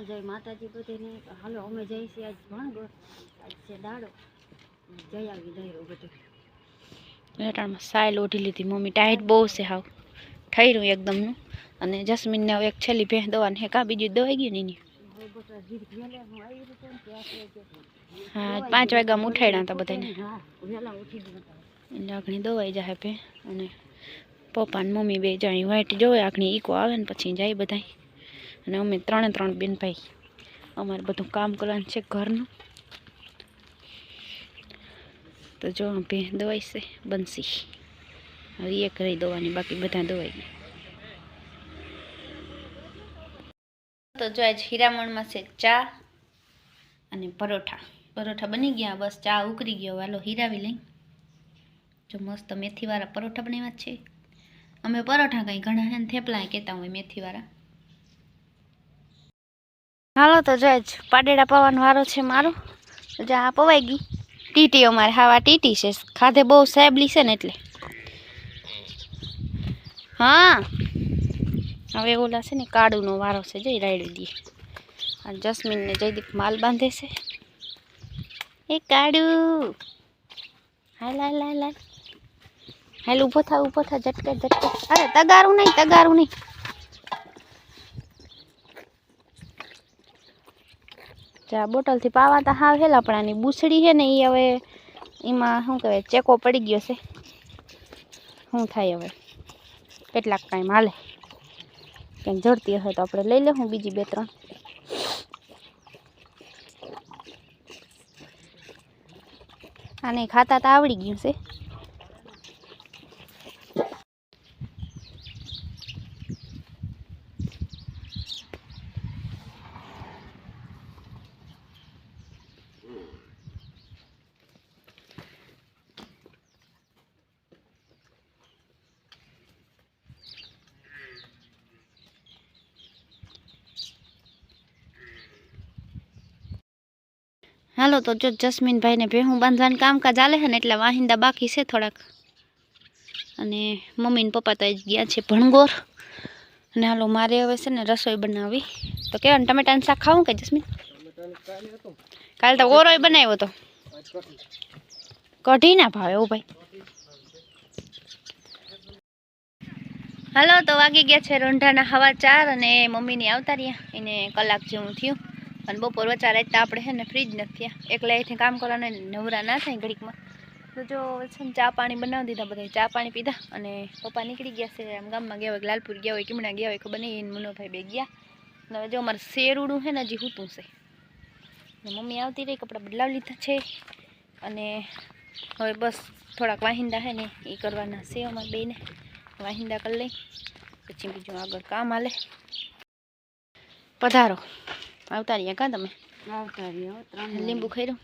જય માતાજી બધાને. હાલો અમે જઈએ છીએ આજ ભણગોર, આજ છે દાડો, જઈ આવી દાયરો બધું. વેટાણમાં સાયલ ઓઢી લીધી મમ્મી, ટાઈટ બહુ છે હાવ ઠર્યું એકદમનું. અને જસ્મીનને હવે એક છેલ્લી ભેંસ દવાને હે કા બીજું દવાઈ ગયું નહીં. હા 5 વાગ્યામાં ઉઠાડ્યા હતા બધાને. એટલે આખણી દવાઈ જાય ભે. અને પપ્પા ને મમ્મી બે જાય વાઈટ જોવે આખણી ઈકો આવે ને પછી જાય બધા. અને અમે 3 બેન ભાઈ, અમારે બધું કામ કરવાનું છે ઘરનું. તો જો ભે દવાઈ છે બનશી, હવે એક રહી દવાની, બાકી બધા દવાઈ ગયા. તો જો આજ હીરામણમાં છે ચા અને પરોઠા. પરોઠા બની ગયા, બસ ચા ઉકળી ગયો. હાલો હીરાવી લઈ. જો મસ્ત મેથીવાળા પરોઠા બનાવ્યા છે. અમે પરોઠા કંઈ ઘણા હે ને થેપલા કહેતા હોય મેથીવાળા. હાલો તો જો આજ પાડેડા પવાનો વારો છે મારો. જો આ પવાઈ ગઈ ટીટી. અમારે હાવા ટીટી છે, ખાધે બહુ સાહેબલી છે ને એટલે. હા હવે ઓલા છે ને કાળુનો વારો છે, જઈ રાયડી દઈએ. અને જસ્મીનને જયદીપ માલ બાંધે છે. એ કાળું હાલ હાલ હાલ હાલ હાલ, ઊભો થા ઝટકે ઝટકે. અરે તગારું નહીં. જા બોટલથી પાવા તા હાવ હેલાપણાની બૂસડી છે ને, એ હવે એમાં શું કહેવાય ચેકો પડી ગયો છે. શું થાય હવે, કેટલાક ટાઈમ હાલે. કંઈક જડતી હશે તો આપણે લઈ લેવું બીજી 2-3. આને ખાતા તો આવડી ગયું છે. હાલો તો જો જસ્મીનભાઈને ભેહું બાંધવાનું કામકાજ ચાલે છે ને, એટલે વાહિંદા બાકી છે થોડાક. અને મમ્મી ને પપ્પા તો ગયા છે ભણગોર. અને હાલો મારે હવે છે ને રસોઈ બનાવી. તો કેવા ટમેટાનું શાક ખાવું કે જસ્મીન? કાલે તો ઓરોય બનાવ્યો હતો. કઢી ના ભાવે એવું ભાઈ. હાલો તો વાગી ગયા છે રોંઢાના 4:15 અને મમ્મીની આવતા રહ્યા. એને કલાક જેવું થયું. અને બપોર વચ્ચા રહેતા આપણે છે ને ફ્રીજ નથી થયા. એકલા અહીંથી કામ કરવાનું નવરા ના થાય ઘડીકમાં. તો જો છે ને ચા પાણી બનાવી દીધા, બધા ચા પાણી પીધા. અને પપ્પા નીકળી ગયા છે આમ ગામમાં ગયા હોય, લાલપુર ગયા હોય, કીમણા ગયા હોય, ખબર નહીં. મુનોભાઈ બે ગયા. હવે જો અમારે શેરુડું છે ને હજી હૂતું છે. મમ્મી આવતી રહી, કપડાં બદલાવી લીધા છે. અને હવે બસ થોડાક વાહિંદા છે ને એ કરવાના છે અમારે બેને. વાહિંદા કરી લઈ પછી બીજું આગળ કામ હાલે. પધારો. આવતા રહ્યા કાં તમે? આવતા રહ્યા. લીંબુ ખાઈ.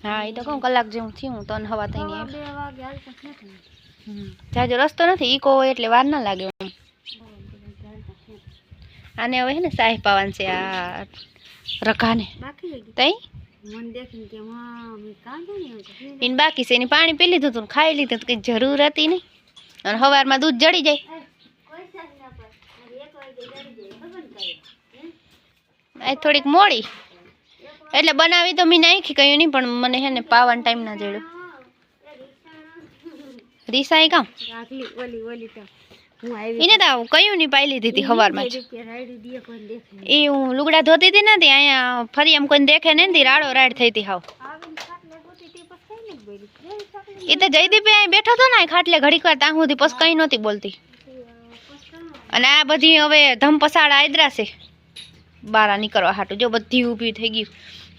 હા એ તો કહું કલાક જેવું થયું. 3 હવા થઈ ને જાજો રસ્તો નથી, ઈકો હોય એટલે વાર ના લાગે. આને હવે હે ને સાહેબ પાવાન છે આ રકાને તઈ એને બાકી છે. એની પાણી પી લીધું હતું, ખાઈ લીધું, કઈ જરૂર હતી નહીં. અને સવારમાં દૂધ જડી જાય. આ થોડીક મોડી એટલે બનાવી તો મેં નાખી કયું નહીં, પણ મને હે ને પાવાનો ટાઈમ ના જડ્યો. રીસાઈ કામ એને તો કયું નહીં પાઈ લીધી હતી સવારમાં જ. એ હું લુગડા ધોતી હતી નથી અહીંયા ફરી એમ કોઈને દેખે નહીં, રાડો રાડ થઈ હતી હાવ. એ તો જયદીપ અહીં બેઠો હતો ને ખાટલે ઘડીક વાર, ત્યાં સુધી પછી કઈ નહોતી બોલતી. અને આ બધી હવે ધમપસાડા આદરા છે બારા નીકળવા હાટું. જો બધી ઊભી થઈ ગયું.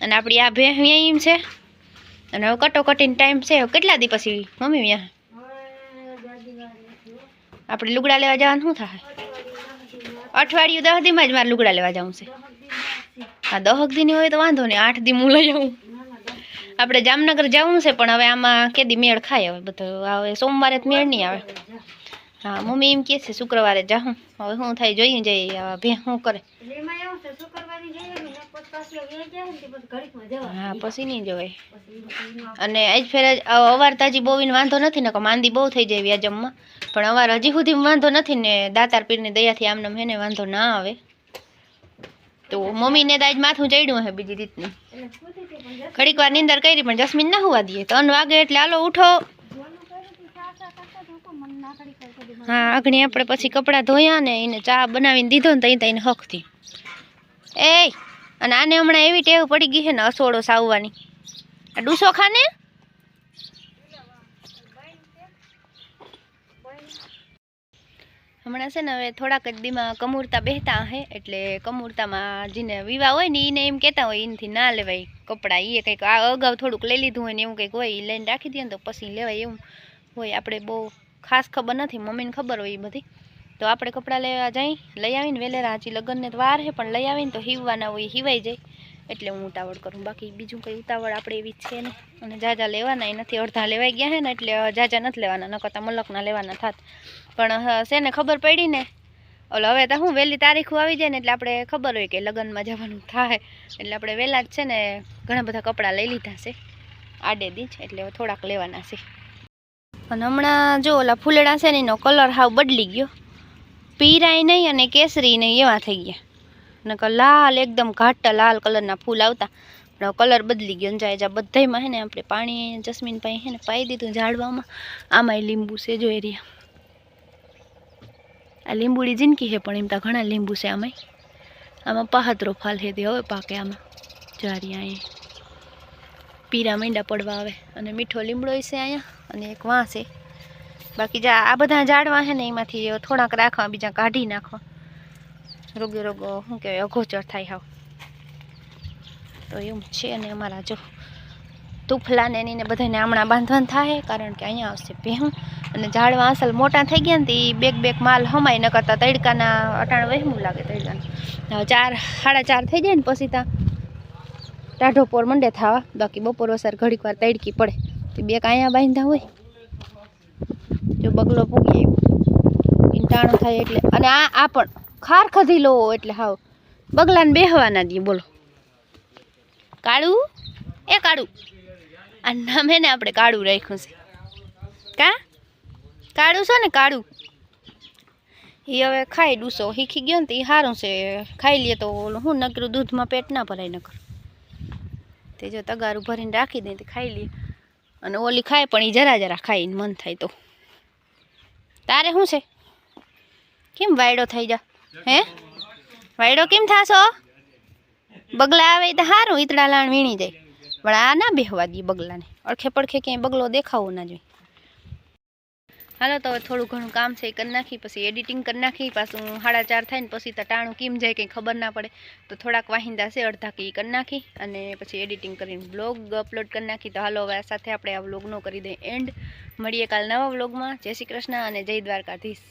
અને આપણી આ ભેં એમ છે. અને હવે કટોકટીનો ટાઈમ છે. કેટલા દી પછી મમ્મી ત્યાં આપણે લુગડા લેવા જવાનું શું થાય? અઠવાડિયું 10 દીમાં જ મારે લુગડા લેવા જવું છે. હા 10 દીની હોય તો વાંધો નહીં, 8 દી હું લઈ આવું. આપણે જામનગર જવું છે પણ હવે આમાં કેદી મેળ ખાય. હવે બધું હવે સોમવારે જ મેળ નહીં આવે. હા મમ્મી એમ કહે છે શુક્રવારે જાઉં. હવે શું થાય જોઈએ જઈએ. ભે શું કરે? હા પછી નહીં જવાય. અને આજ ફેર અવાર તાજી બોવીને વાંધો નથી ને, માંદી બહુ થઈ જાય વ્યાજમમાં. પણ અવાર હજી સુધી વાંધો નથી ને, દાતાર પીરની દયાથી આમને હે ને વાંધો ના આવે. તો મમ્મીને તો આજ માથું ચડ્યું હે બીજી રીતનું. એટલે પૂછી હતી પણ ઘડીક વાર નીંદર કરી પણ જસ્મીન ના હોવા દઈએ 3 વાગે એટલે હાલો ઉઠો. જોવાનું કર્યું હતું સાસા કરતા તો હુકમ મને ના કરી કરી હા અગણી આપણે પછી કપડાં ધોયા ને એને ચા બનાવીને દીધો ને તઈ તઈને હકથી. એ અને આને હમણાં એવી ટેવ પડી ગઈ છે ને અસોડો સાવવાની. આ ડૂસો ખાને હમણાં છે ને હવે થોડાક જ દીમાં કમૂરતા બેહતા હે એટલે કમૂરતામાં જેને વિવાહ હોય ને એને એમ કહેતા હોય એનાથી ના લેવાય કપડાં. એ કંઈક આ અગાઉ થોડુંક લઈ લીધું હોય ને એવું કંઈક હોય એ લઈને રાખી દે ને તો પછી લેવાય એવું હોય. આપણે બહુ ખાસ ખબર નથી, મમ્મીને ખબર હોય એ બધી. તો આપણે કપડાં લેવા જઈ લઈ આવીને વેલેરા હજી લગ્નને તો વાર છે પણ લઈ આવીને તો હીવવાના હોય હીવાઈ જાય એટલે હું ઉતાવળ કરું. બાકી બીજું કંઈ ઉતાવળ આપણે એવી છે ને. અને જાજા લેવાના એ નથી, અડધા લેવાઈ ગયા છે ને એટલે જાજા નથી લેવાના, ન કરતા મલકના લેવાના થાત. પણ છે ને ખબર પડી ને ઓલો હવે તો હું વહેલી તારીખો આવી જાય ને એટલે આપણે ખબર હોય કે લગ્નમાં જવાનું થાય એટલે આપણે વહેલા જ છે ને ઘણા બધા કપડાં લઈ લીધા છે આડે દી જ એટલે થોડાક લેવાના છે. અને હમણાં જો ઓલા ફૂલડા છે ને એનો કલર હાવ બદલી ગયો, પીરાય નહીં અને કેસરી નહીં એવા થઈ ગયા. નકર લાલ એકદમ ઘાટા લાલ કલરના ફૂલ આવતા પણ કલર બદલી ગયો. જા બધામાં છે ને આપણે પાણી જસ્મીન પાસે છે ને પાઈ દીધું ઝાડવામાં. આમાંય લીંબુ છે જો એરિયા. આ લીંબુડી જિંદગી છે પણ એમ તો ઘણા લીંબુ છે આમાંય. આમાં પહાતરો ફાલ છે તે હવે પાકે આમાં જારી અહીંયા પીરા મીંડા પડવા આવે. અને મીઠો લીમડો છે અહીંયા અને એક વાં છે. બાકી જા આ બધા ઝાડવા છે ને એમાંથી થોડાક રાખવા, બીજા કાઢી નાખવા. રોગે રોગો શું કહેવાય અઘોચર થાય હાવ તો એવું છે. અને અમારા જો તુફલાને એને બધાને હમણાં બાંધવાનું થાય કારણ કે અહીંયા આવશે ભેહું. અને ઝાડવા અસલ મોટા થઈ ગયા ને તે બેક માલ હમાય ન કરતા તડકાના અટાણ વહેમું લાગે તડકાના. 4 સાડા 4 થઈ જાય ને પછી ત્યાં ટાઢો પોર મંડે થવા. બાકી બપોર વસાર ઘડીક વાર તડકી પડે તો બેક અહીંયા બાંધ્યા હોય. જો બગલો પૂગી આવ્યો ટાણું થાય એટલે. અને આ પણ ખાર ખધી લો એટલે હાવ બગલાને બેહવાના દઈએ. બોલો કાળું એ કાળું આ નામ હે ને આપણે કાળું રાખ્યું છે. કા કાળું છે ને કાળું એ હવે ખાઈ ડૂસો શીખી ગયો ને તો એ સારું છે. ખાઈ લઈએ તો હું નકરું દૂધમાં પેટ ના ભરાય નકર તે જો તગારું ભરીને રાખી દે તો ખાઈ લઈએ. અને ઓલી ખાય પણ એ જરા જરા ખાઈને મન થાય તો. તારે શું છે કેમ વાયડો થઈ જા હે વાયડો કેમ થાશો? બગલા આવે તો સારું ઈતડા લાણ વીણી જાય પણ આ ના બેહવા દઈએ બગલાને. અડખે પડખે ક્યાંય બગલો દેખાવો ના જોઈએ. હાલો તો થોડું ઘણું કામ છે એ કરી નાખી પછી એડિટિંગ કરી નાખી. પાછું 4:30 થાય ને પછી તો ટાણું કેમ જાય કંઈ ખબર ના પડે તો થોડાક વાહિંદા છે અડધા કે કરી નાખી અને પછી એડિટિંગ કરીને બ્લોગ અપલોડ કરી નાખી. તો હાલો હવે સાથે આપણે આ વ્લોગનો કરી દઈએ એન્ડ. મળીએ કાલ નવા વ્લોગમાં. જય શ્રી કૃષ્ણ અને જય દ્વારકાધીશ.